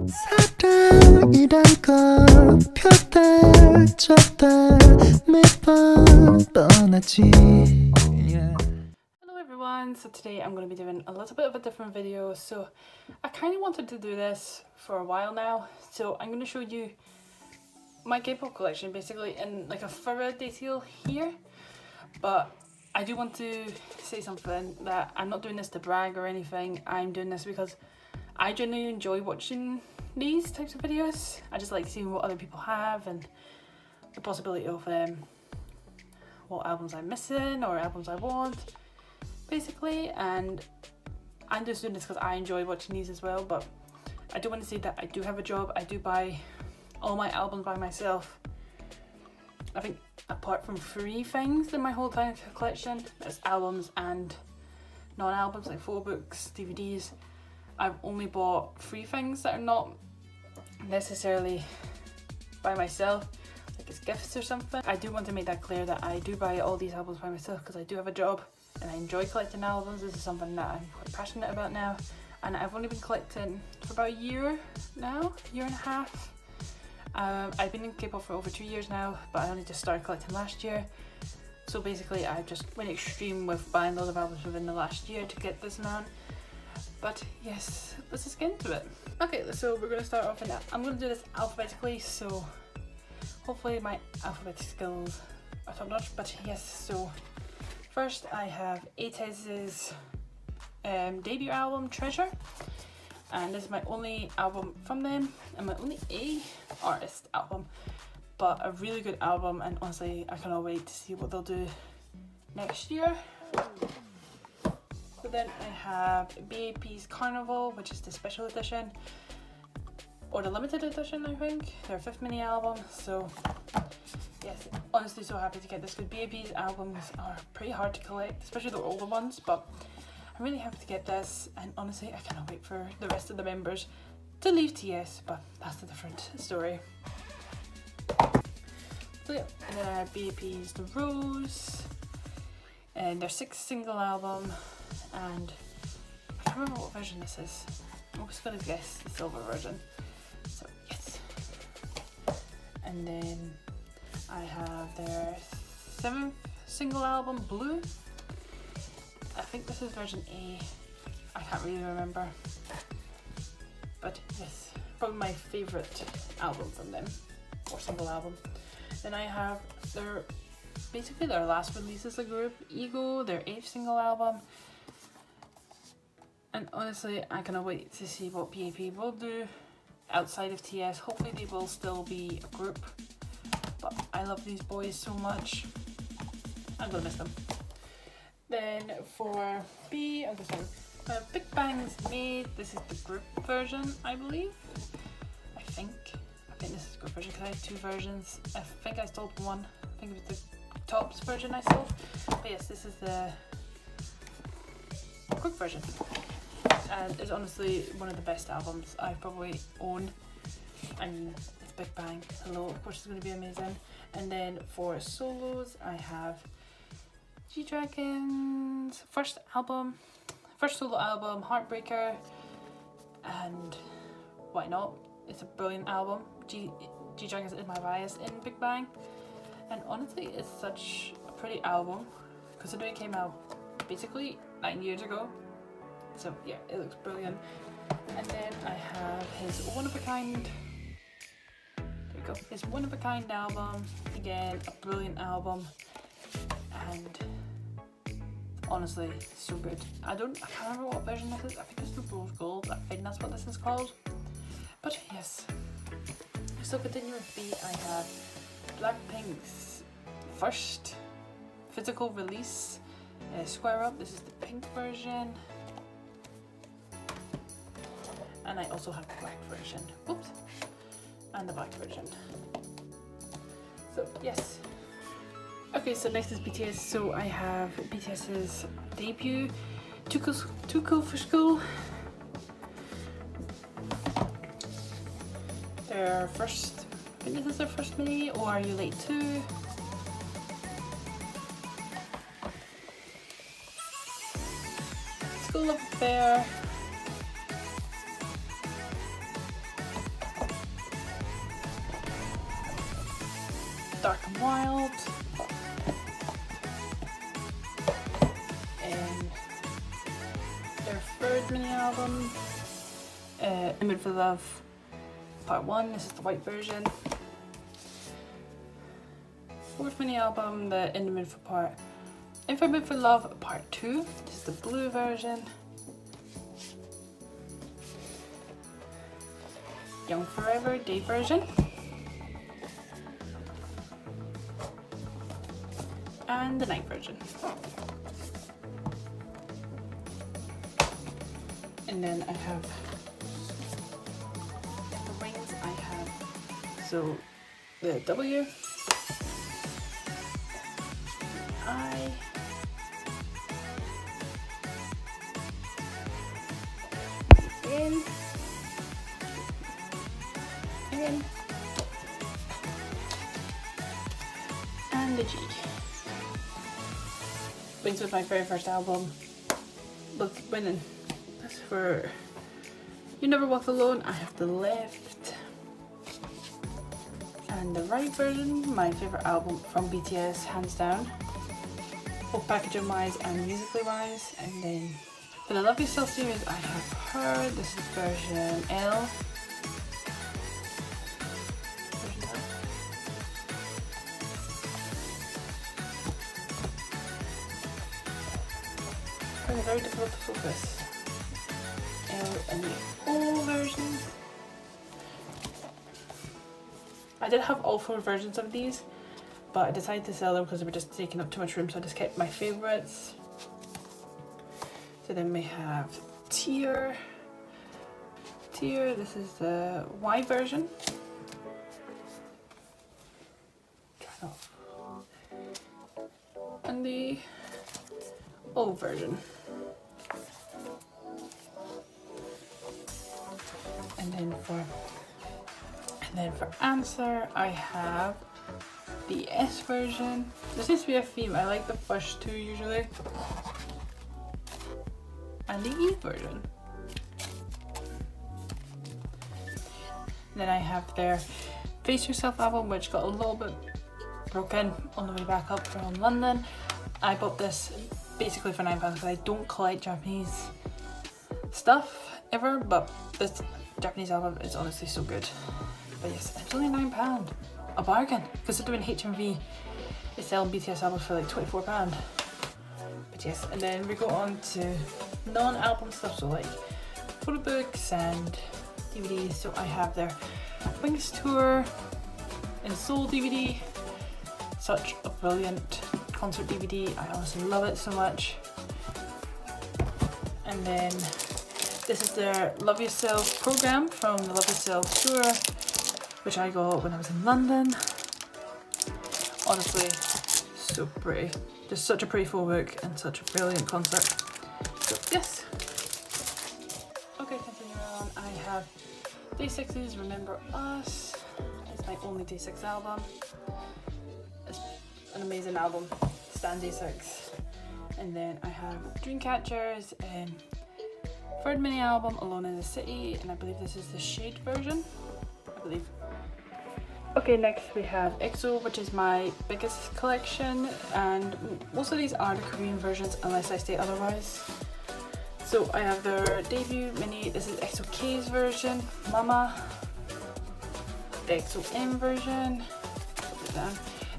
사랑이란 걸 폈대 쳤대 매번 뻔하지. Hello everyone, so today I'm going to be doing a little bit of a different video. So I kind of wanted to do this for a while now, so I'm going to show you my K-pop collection basically in like a thorough detail here. But I do want to say something, that I'm not doing this to brag or anything. I'm doing this because I genuinely enjoy watching these types of videos. I just like seeing what other people have and the possibility of what albums I'm missing or albums I want basically. And I'm just doing this because I enjoy watching these as well. But I do want to say that I do have a job. I do buy all my albums by myself. I think apart from 3 things in my whole entire collection, that's albums and non-albums like photo books, DVDs, I've only bought 3 things that are not necessarily by myself, like it's gifts or something. I do want to make that clear that I do buy all these albums by myself because I do have a job and I enjoy collecting albums. This is something that I'm quite passionate about now, and I've only been collecting for about a year now, year and a half. I've been in K-pop for over 2 years now, but I only just started collecting last year. So basically I just went extreme with buying loads of albums within the last year to get this amount. But yes, let's just get into it. Okay, so we're going to start off in that. I'm going to do this alphabetically, so hopefully my alphabetic skills are top notch. But yes, so first I have ATEEZ's debut album, Treasure. And this is my only album from them and my only A artist album, but a really good album, and honestly I cannot wait to see what they'll do next year. So then I have B.A.P's Carnival, which is the special edition or the limited edition, I think, their 5th mini album. So yes, honestly so happy to get this, because B.A.P's albums are pretty hard to collect, especially the older ones, but I'm really happy to get this, and honestly I cannot wait for the rest of the members to leave TS, but that's a different story. So yeah, and then I have B.A.P's The Rose, and their 6th single album, and I can't remember what version this is. I'm just gonna guess the silver version, so yes. And then I have their 7th single album, Blue. I think this is version A, I can't really remember, but yes, probably my favourite album from them, or single album. Then I have basically their last release as a group, Ego, their 8th single album, and honestly I cannot wait to see what B.A.P will do outside of TS. Hopefully they will still be a group, but I love these boys so much, I'm gonna miss them. Then for B, I'm sorry, Big Bang's Made. This is the group version, I believe. I think this is the group version because I had 2 versions. I think I stole one. I think it was the Tops version I stole. But yes, this is the group version. And it's honestly one of the best albums I probably own. I mean, it's Big Bang. Hello, of course it's going to be amazing. And then for solos, I have G-Dragon's first solo album, Heartbreaker, and why not? It's a brilliant album. G-Dragon's is my bias in Big Bang, and honestly it's such a pretty album considering it came out basically 9 years ago. So yeah, it looks brilliant. And then I have his One of a Kind. There we go. His One of a Kind album. Again, a brilliant album. And honestly, so good. I can't remember what version this is. I think it's the Rose Gold. I think that's what this is called. But yes. So continuing with B, I have Blackpink's first physical release, Square Up. This is the pink version. And I also have the black version. Oops. And the black version. So yes. Okay, so next is BTS. So I have BTS's debut, Too Cool for School. Their first, I think this is their first mini, or Are You Late Too? School of Affair. Dark and Wild, their third mini album, In the Mood for Love Part 1, this is the white version. Fourth mini album, the In the Mood for Love Part 2, this is the blue version. Young Forever Day version. And the night version. And then I have the rings. I have so the W, I, N, and the G. Wings was my very first album. Look, winning. That's for You Never Walk Alone. I have the left and the right version. My favorite album from BTS, hands down, both packaging wise and musically wise. And then for the Love Yourself series, I have her. This is version L. Very difficult to focus. L and the O version. I did have all 4 versions of these, but I decided to sell them because they were just taking up too much room, so I just kept my favourites. So then we have Tear. This is the Y version. And the O version. And then for Answer, I have the S version. There seems to be a theme. I like the first 2 usually. And the E version. And then I have their Face Yourself album, which got a little bit broken on the way back up from London. I bought this basically for £9 because I don't collect Japanese stuff ever, but this Japanese album is honestly so good. But yes, it's only £9, a bargain, considering HMV is selling BTS albums for like £24. But yes, and then we go on to non-album stuff, so like photo books and DVDs. So I have their Wings Tour in Seoul DVD, such a brilliant concert DVD. I honestly love it so much. And then this is their Love Yourself program from the Love Yourself tour, which I got when I was in London. Honestly, so pretty. Just such a pretty full book and such a brilliant concert. So yes. Okay, continuing on, I have Day6's Remember Us. It's my only Day6 album. It's an amazing album. Stan Day6. And then I have Dreamcatcher's third mini album, Alone in the City, and I believe this is the shade version. I believe. Okay, next we have EXO, which is my biggest collection, and most of these are the Korean versions unless I state otherwise. So I have their debut mini. This is EXO K's version, Mama. The EXO M version. Put it down.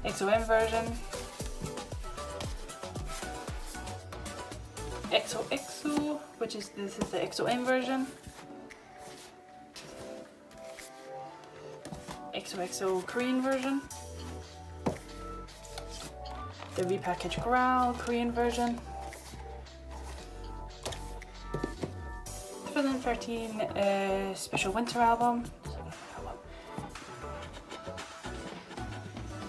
EXO M version. EXO, which is this is the EXO M version. EXO Korean version. The repackaged Growl Korean version. 2013 special winter album.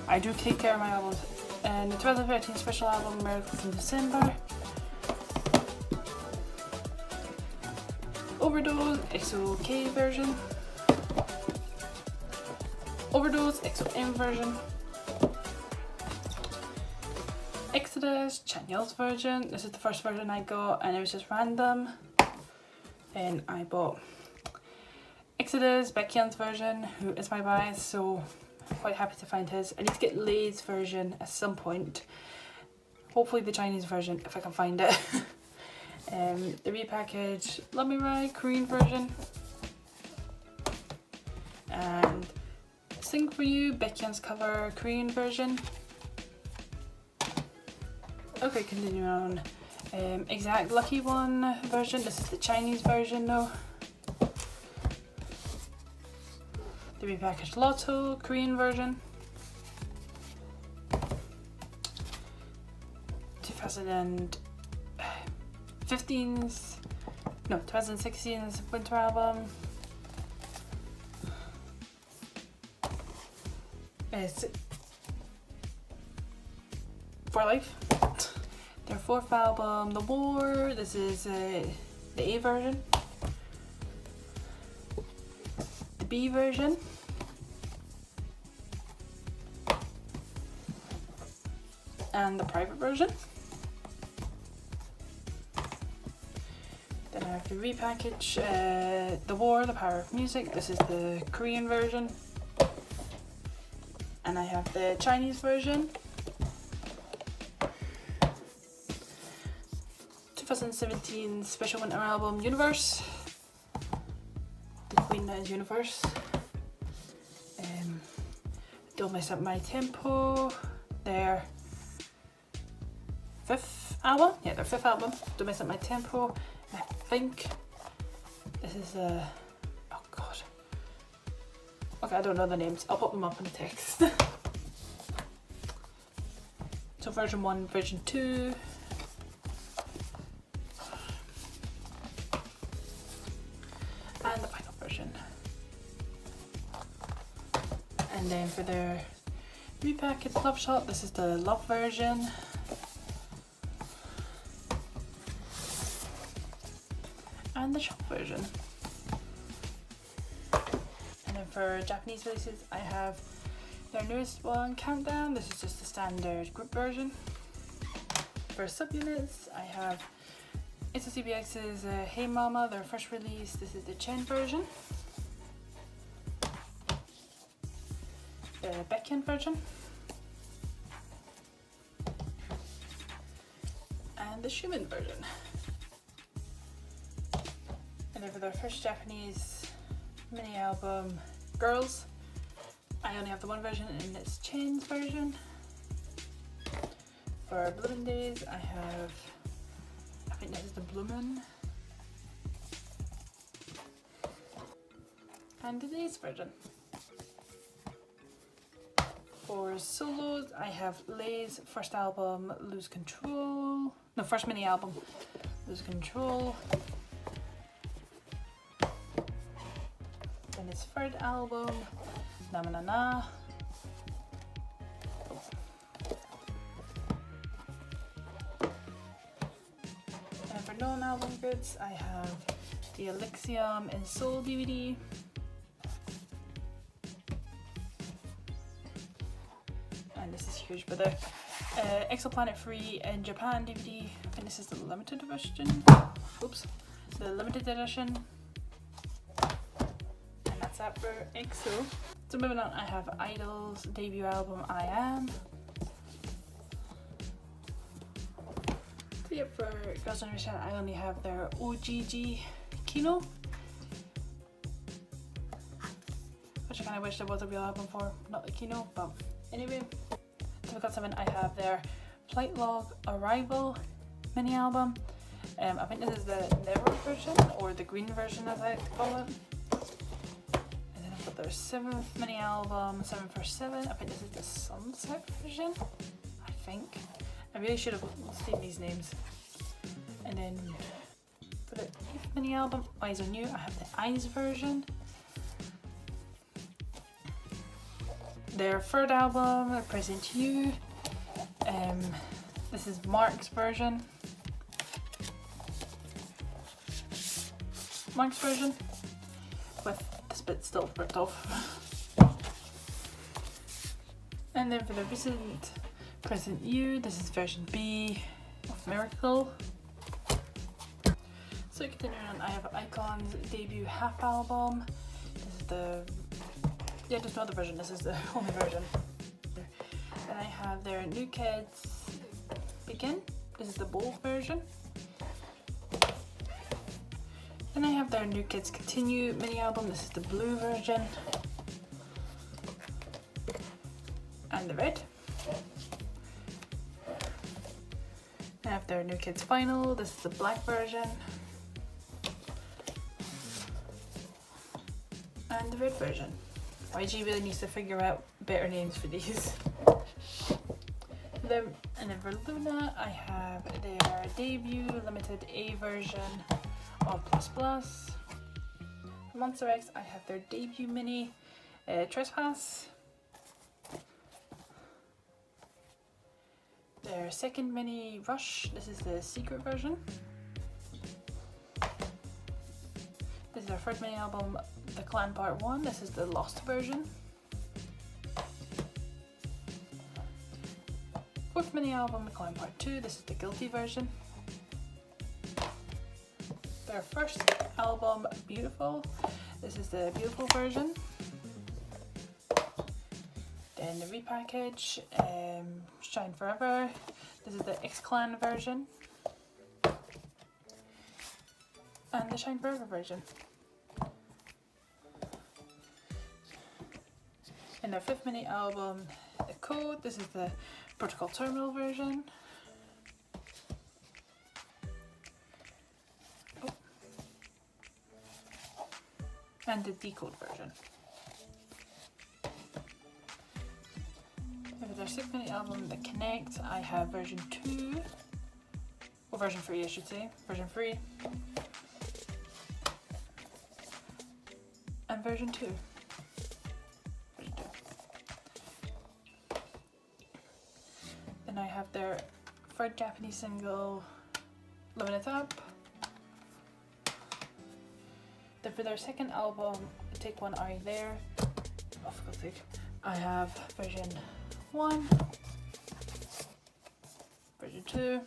I do take care of my albums. And the 2013 special album, Miracles in December. Overdose, EXO K version. Overdose, EXO M version. Exodus, Chanyeol's version. This is the first version I got and it was just random. Then I bought Exodus, Baekhyun's version, who is my bias, so quite happy to find his. I need to get Lay's version at some point. Hopefully the Chinese version if I can find it. The repackaged Love Me Right Korean version. And Sing For You, Baekhyun's cover Korean version. Okay, continuing on. Exact Lucky One version. This is the Chinese version though. The repackaged Lotto Korean version. 2016's winter album. It's For Life. Their fourth album, The War. This is the A version. The B version. And the private version. Then I have to repackage The War, The Power of Music. This is the Korean version. And I have the Chinese version. 2017 special winter album Universe. The Queen that is Universe. Don't Mess Up My Tempo. Their fifth album. Yeah, their fifth album. Don't Mess Up My Tempo. I think this is oh god. Okay, I don't know the names. I'll put them up in the text. So version 1, version 2. And the final version. And then for their repackaged Love Shot, this is the Love version. And the shop version. And then for Japanese releases, I have their newest one, Countdown. This is just the standard group version. For subunits, I have SOCBX's Hey Mama, their first release. This is the Chen version. The Baekhyun version. And the Schumann version. And then for their first Japanese mini album, Girls, I only have the one version and it's Chen's version. For Bloomin' Days, I think this is the Bloomin'. And the Days version. For solos, I have Lay's first album, Lose Control. No, first mini album, Lose Control. Then his third album, Na Na Na Na. And for non-album goods, I have the Elysium and Soul DVD. And this is huge, but the Exoplanet Free in Japan DVD, and this is the limited edition. Oops, the limited edition. And that's that for EXO. So moving on, I have Idol's debut album, I Am. So yeah, for Girls' Generation, I only have their OGG Kino, which I kind of wish there was a real album for, not the Kino, but anyway. So Got7, I have their Flight Log Arrival mini album. I think this is the Never version, or the green version as I like to call it. And then I've got their 7th mini album, 7 for 7. I think this is the Sunset version, I think. I really should have seen these names. And then for the 8th mini album, Eyes on You, I have the Eyes version. Their third album, I Present to You. This is Mark's version. Mark's version, with this bit still ripped off. And then for the recent Present You, this is version B of Miracle. So continuing on, I have Icon's debut half album. This is the Yeah, there's no other version, this is the only version. Then I have their New Kids Begin, this is the bold version. Then I have their New Kids Continue mini album, this is the blue version. And the red. I have their New Kids Final, this is the black version. And the red version. YG really needs to figure out better names for these. And then for Luna, I have their debut limited A version of Plus Plus. For Monsta X, I have their debut mini Trespass. Their second mini Rush, this is the secret version. This is their third mini album, The Clan Part 1, this is the Lost version. Fourth mini album, The Clan Part 2, this is the Guilty version. Their first album, Beautiful, this is the Beautiful version. Then the repackage, Shine Forever, this is the X-Clan version. And the Shine Forever version. In their fifth mini album, The Code, this is the Protocol Terminal version. Oh. And the Decode version. For their sixth mini album, The Connect, I have version 2, or version 3 I should say, version 3. And version 2. Then I have their third Japanese single, Living It Up. Then for their second album, Take One Are You There? Oh, for God's sake. I have version 1, version 2,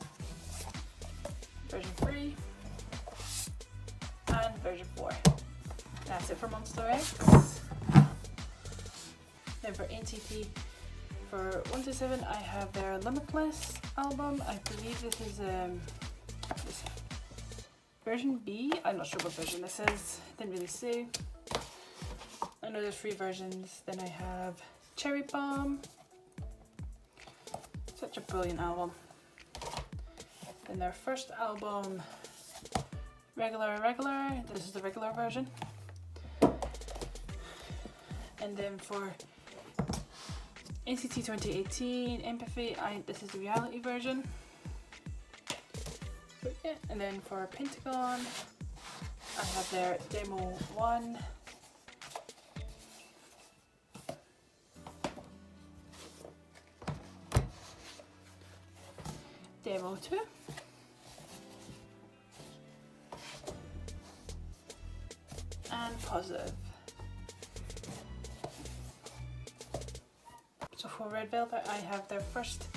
version 3, and version 4. That's it for Monsta X. Then for NCT, for 1 to 7, I have their Limitless album. I believe this is this version B. I'm not sure what version this is. Didn't really say. I know there's 3 versions. Then I have Cherry Bomb. Such a brilliant album. Then their first album, Regular. This is the regular version. And then for NCT 2018 Empathy, this is the reality version. But yeah, and then for Pentagon, I have their Demo 1. Demo 2. And Positive. So for Red Velvet, I have their first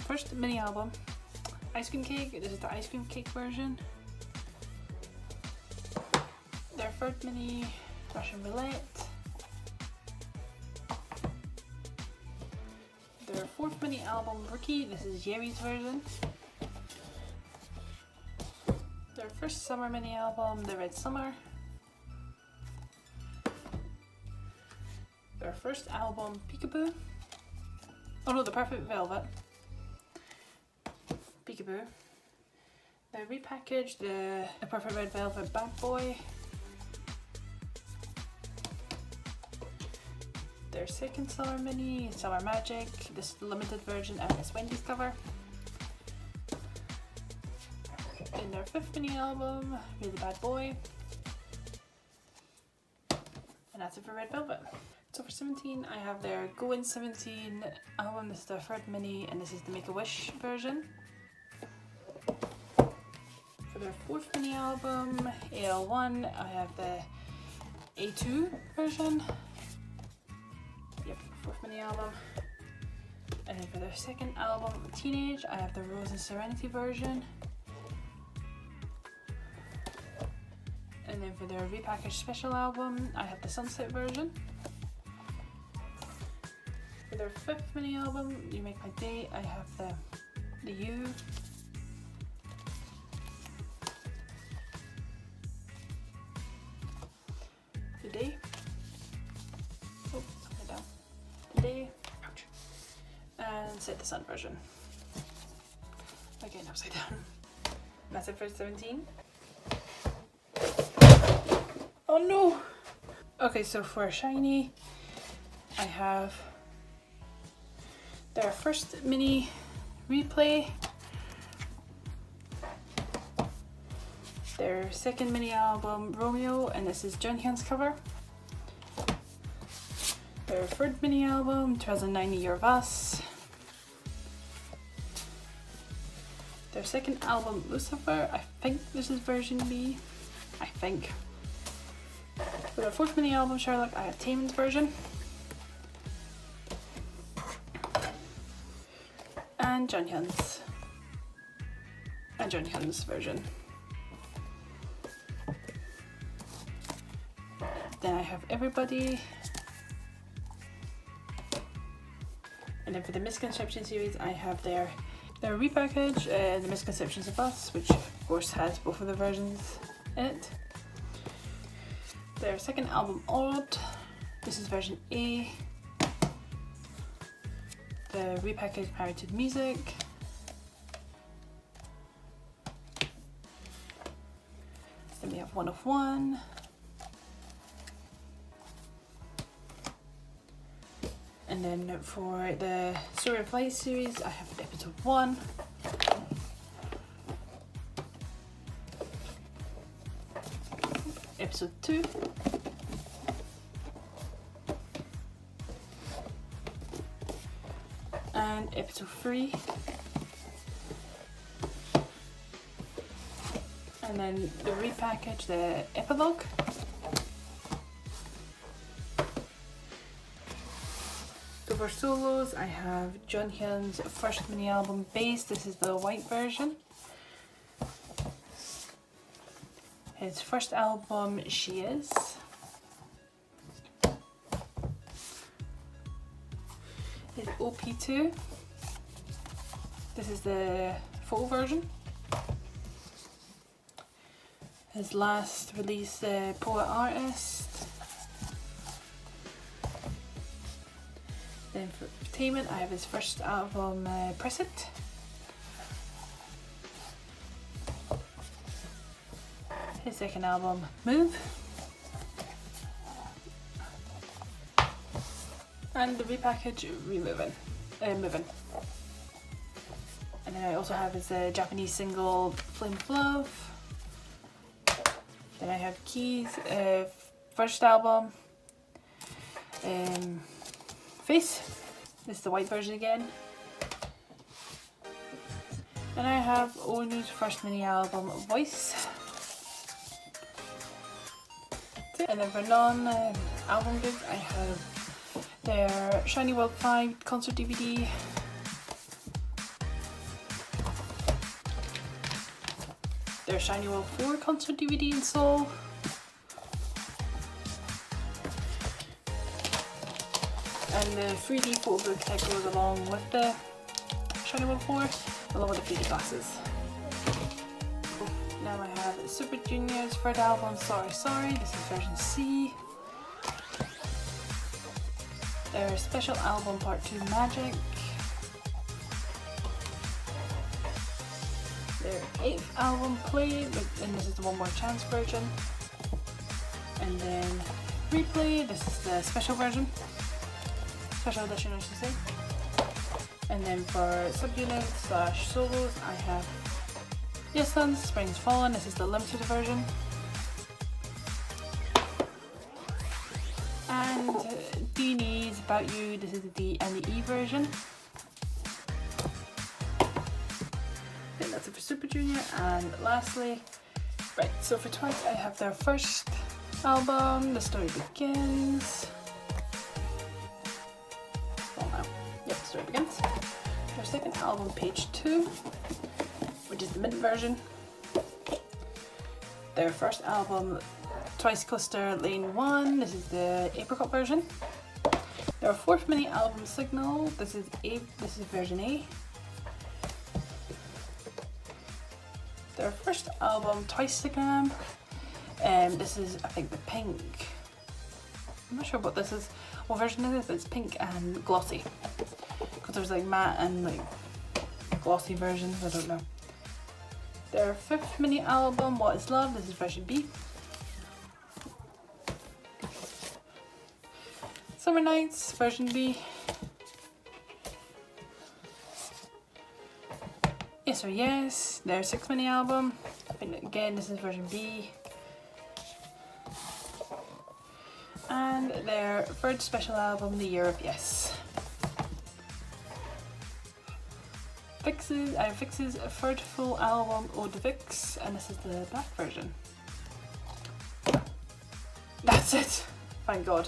first mini album, Ice Cream Cake. This is the Ice Cream Cake version. Their third mini, Russian Roulette. Their fourth mini album, Rookie. This is Yeri's version. Their first summer mini album, The Red Summer. Their first album, Peekaboo. Oh no, The Perfect Velvet. Peekaboo. They repackaged the Perfect Red Velvet Bad Boy. Their second summer mini, Summer Magic. This is the limited version and Miss Wendy's cover. In their fifth mini album, Really Bad Boy. And that's it for Red Velvet. So for 17, I have their Go 17 album. This is their third mini, and this is the Make-A-Wish version. For their fourth mini album, AL1, I have the A2 version. Yep, fourth mini album. And then for their second album, Teenage, I have the Rose and Serenity version. And then for their repackaged special album, I have the Sunset version. For their 5th mini album, You Make My Day, I have the You. The Day. Oh, upside down. The Day. Ouch. And Set the Sun version. Again, upside down. That's it for 17. Oh no! Okay, so for Shinee, I have their first mini replay, their second mini album Romeo, and this is Junghyun's cover, their third mini album 2009 Year of Us, their second album Lucifer, I think this is version B, I think. For their fourth mini album Sherlock, I have Taemin's version. And Junghyun's version. Then I have Everybody. And then for the Misconception series, I have their repackage, The Misconceptions of Us, which of course has both of the versions in it. Their second album Odd, this is version A. The repackaged Married to the Music. Then we have One of One. And then for the Story of Light series, I have episode 1. Episode 2. And episode 3. And then the repackage, the epilogue. So for solos, I have Junghyun's first mini album Bass. This is the white version. His first album, She Is. His OP2. This is the full version. His last release, Poet Artist. Then for Taemin, I have his first album, Press It. His second album, Move. And the repackage, Moving. And then I also have his Japanese single, Flame of Love. Then I have Key's first album, Face. This is the white version again. And I have Onu's first mini album, Voice. And then for non-album gigs, I have their Shiny World 5 concert DVD. Their Shiny World 4 concert DVD in Seoul. And the 3D photobook that goes along with the Shiny World 4, along with the 3D glasses. Now I have Super Junior's third album, Sorry Sorry. This is version C. Their special album Part 2, Magic. Their 8th album, Play, and this is the One More Chance version. And then Replay, this is the special version. Special edition, I should say. And then for subunits / solos, I have Yes Sons, Spring's Fallen, this is the limited version. And Dini's About You, this is the D and the E version. Then that's it for Super Junior. And lastly, right, so for Twice I have their first album, The Story Begins. Well now, yep, The Story Begins. Their second album, Page 2, which is the mid version. Their first album, Twice Cluster Lane 1, this is the apricot version. Their fourth mini album Signal, this is version A. Their first album Twicegram, this is I think the pink. I'm not sure what this is. What version is this? It's pink and glossy. Because there's like matte and like glossy versions, I don't know. Their fifth mini album, What Is Love, this is version B. Summer Nights, version B. Yes or Yes, their sixth mini album. And again, this is version B. And their third special album, The Year of Yes. Vixx's third full album, Ode to Vixx, and this is the black version. That's it! Thank God.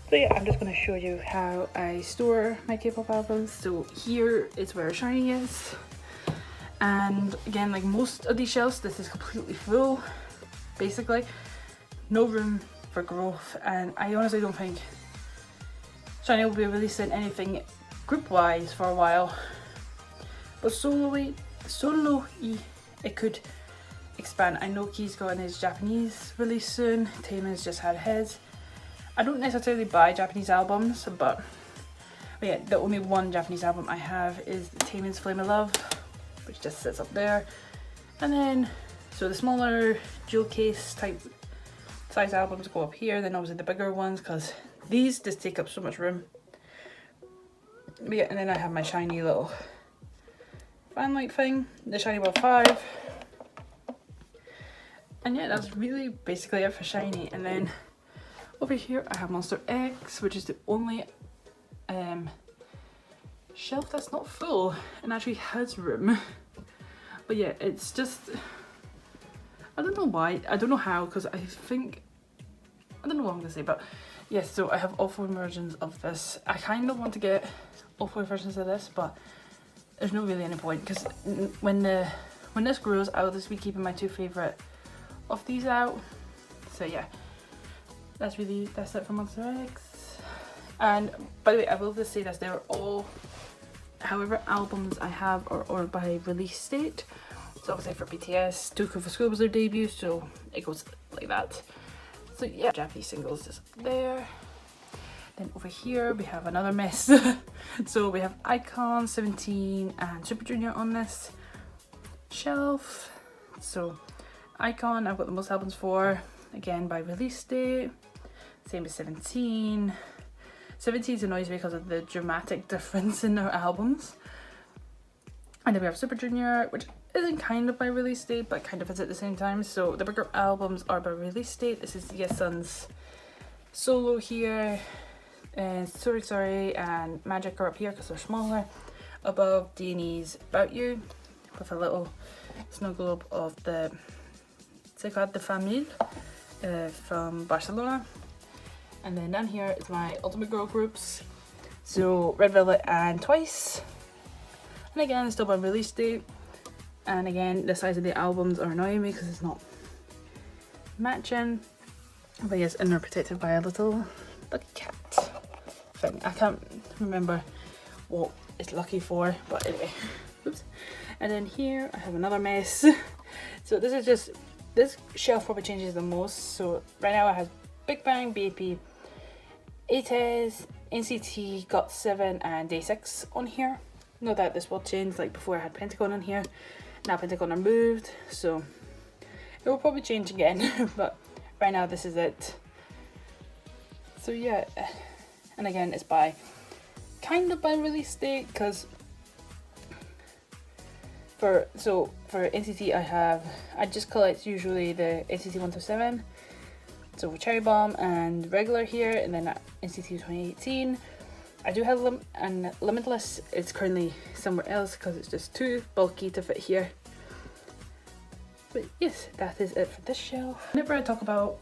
So yeah, I'm just going to show you how I store my K-pop albums. So here is where Shinee is. And again, like most of these shelves, this is completely full, basically. No room for growth, and I honestly don't think Shinee will be releasing anything group-wise for a while. But solo-y, it could expand. I know Key's got his Japanese release soon, Taemin's just had his. I don't necessarily buy Japanese albums, but yeah, the only one Japanese album I have is Taemin's Flame of Love, which just sits up there. And then, so the smaller jewel case type size albums go up here, then obviously the bigger ones, because these just take up so much room. But yeah, and then I have my Shinee little fan light thing, the Shinee World 5. And yeah, that's really basically it for Shinee. And then over here I have Monsta X, which is the only shelf that's not full and actually has room. But yeah, it's just, I don't know why, I don't know how, because I don't know what I'm gonna say, but yes, so I have all four versions of this. I kind of want to get all four versions of this, but there's no really any point, because when this grows, I will just be keeping my two favourite of these out. So yeah, that's it for Monsta X. And by the way, I will just say this, they're all, however albums I have or by release date. So obviously for BTS, Too Cool for School was their debut, so it goes like that. So yeah, Japanese singles just there. Then over here we have another mess. So we have iKON, 17 and Super Junior on this shelf. So iKON, I've got the most albums for, again by release date. Same as 17. 17 annoys me because of the dramatic difference in their albums. And then we have Super Junior, which isn't kind of by release date, but kind of is at the same time. So the bigger albums are by release date. This is Yesun's solo here, and Sorry and Magic are up here because they're smaller. Above, D&E's About You, with a little snow globe of the Ciudad de Famille from Barcelona. And then down here is my ultimate girl groups, so Red Velvet and Twice. And again, still by release date. And again, the size of the albums are annoying me because it's not matching. But yes, and they're protected by a little cat thing. I can't remember what it's lucky for, but anyway. Oops. And then here I have another mess. So this is just, this shelf probably changes the most. So right now I have Big Bang, B.A.P, ATEEZ, NCT, Got7 and Day6 on here. Know that this will change, like before I had Pentagon on here. Now Pentagon are moved, so it will probably change again. But right now this is it. So yeah, and again it's by kind of by release date, because for NCT I just collect usually the NCT 1 to 7. So Cherry Bomb and regular here, and then NCT 2018. I do have and Limitless is currently somewhere else because it's just too bulky to fit here. But yes, that is it for this shelf. Whenever I talk about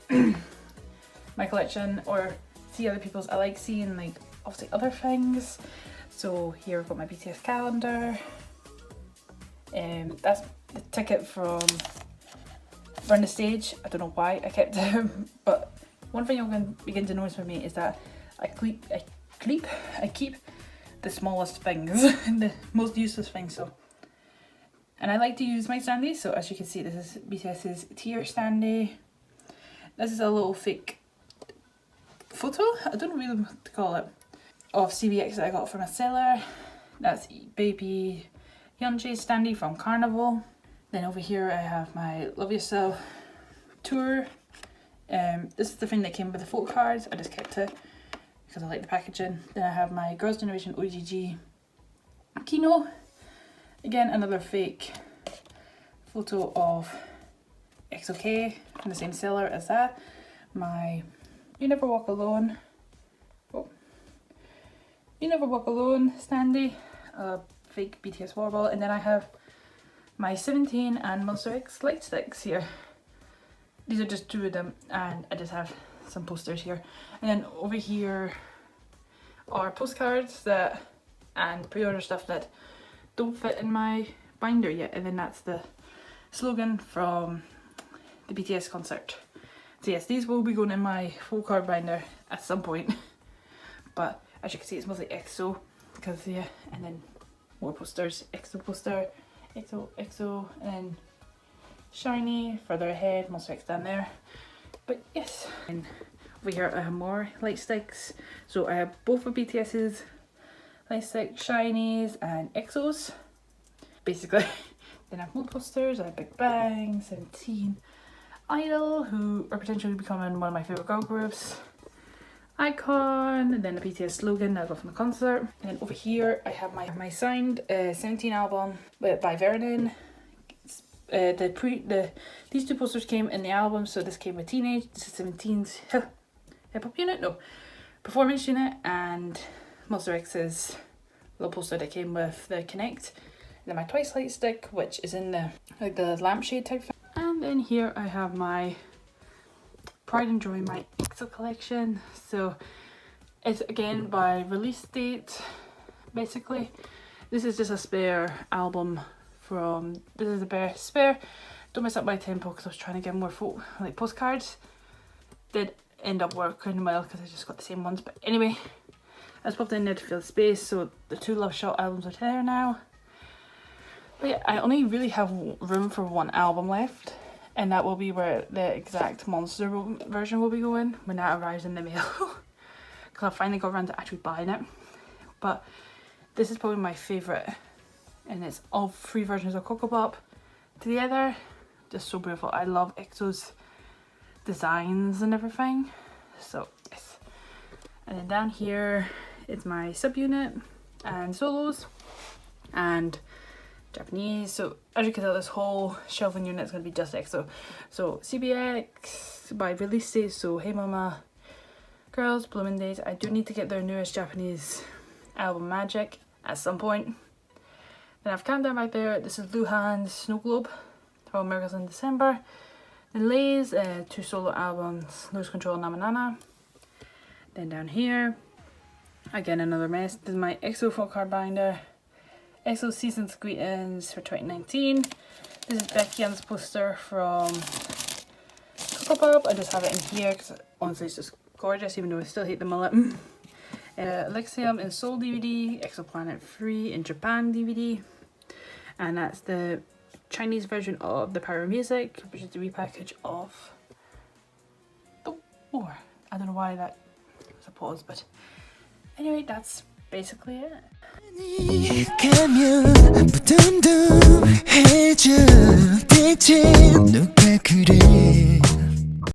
my collection or see other people's, I like seeing like obviously other things. So here I've got my BTS calendar. That's the ticket from We're on the stage. I don't know why I kept it, but one thing you're going to begin to notice with me is that I keep the smallest things, the most useless things. So, and I like to use my standee. So as you can see, this is BTS's tier standee. This is a little fake photo, I don't really know what to call it, of CBX that I got from a seller. That's B.A.P Hyunjae's standee from Carnival. Then over here I have my Love Yourself tour. This is the thing that came with the photo cards. I just kept it because I like the packaging. Then I have my Girls' Generation OGG Kino. Again, another fake photo of XOK from the same seller as that. My You Never Walk Alone. Oh. You Never Walk Alone standee. A fake BTS Warball. And then I have my 17 and Monsta X light sticks here. These are just two of them, and I just have some posters here. And then over here are postcards that and pre-order stuff that don't fit in my binder yet. And then that's the slogan from the BTS concert. So yes, these will be going in my full card binder at some point. But as you can see, it's mostly EXO because yeah, and then more posters, EXO poster, EXO, and then Shinee further ahead, Monsta X down there. But yes, and over here I have more light sticks. So I have both of BTS's light sticks, Shinee's and EXO's. Basically, then I have more posters. I have Big Bang, 17, Idol, who are potentially becoming one of my favourite girl groups, Icon, and then the BTS slogan that I got from the concert. And then over here I have my signed 17 album by Vernon. These two posters came in the album, so this came with Teenage, this is 17's hip hop unit, no, performance unit, and Monsta X's little poster that came with the Connect. And then my Twice light stick, which is in the like the lampshade type thing. And then here I have my Pride and Joy, my EXO collection. So it's again by release date. Basically, this is just a spare album from. This is a spare. Don't mess up my tempo because I was trying to get more like postcards. Did end up working well because I just got the same ones. But anyway, I just popped in there to fill the space. So the two Love Shot albums are there now. But yeah, I only really have room for one album left, and that will be where the exact Monster version will be going when that arrives in the mail. Because I finally got around to actually buying it. But this is probably my favourite, and it's all three versions of Kpop together. Just so beautiful. I love EXO's designs and everything. So yes. And then down here is my subunit and solos and Japanese. So as you can tell, this whole shelving unit is going to be just EXO. So CBX by release date, so Hey Mama, Girls, Blooming Days. I do need to get their newest Japanese album Magic at some point. Then I've Countdown back there. This is Luhan's Snow Globe from Miracles in December. Then Lay's two solo albums, Lose Control and Namanana. Then down here, again another mess. This is my EXO full card binder. EXO Season's Greetings for 2019. This is Baekhyun's poster from Kpop. I just have it in here because honestly it's just gorgeous, even though I still hate the mullet. Elysium in Seoul DVD, Exoplanet 3 in Japan DVD. And that's the Chinese version of The Power of Music, which is the repackage of the War. I don't know why that was a pause, but anyway, that's basically it. 가면 부둥둥해져 대체 누가 그래